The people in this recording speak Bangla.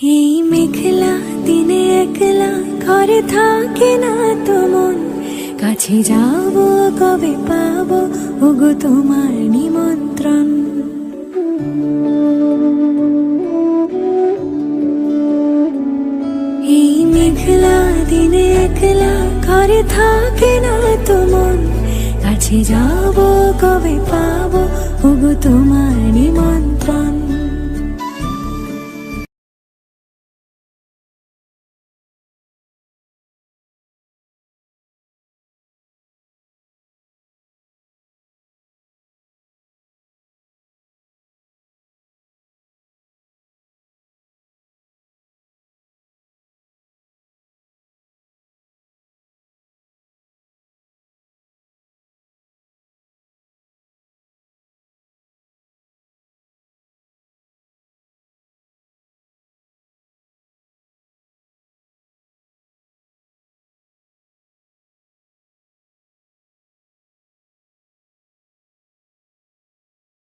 এই মেঘলা দিনে একলা ঘরে থাকে না তো মন, কাছে যাব কবে পাবো ওগো তোমার নিমন্ত্রণ। এই মেঘলা দিনে একলা ঘরে থাকে না তো মন, কাছে যাব কবে পাবো ওগো তোমার নিমন্ত্রণ।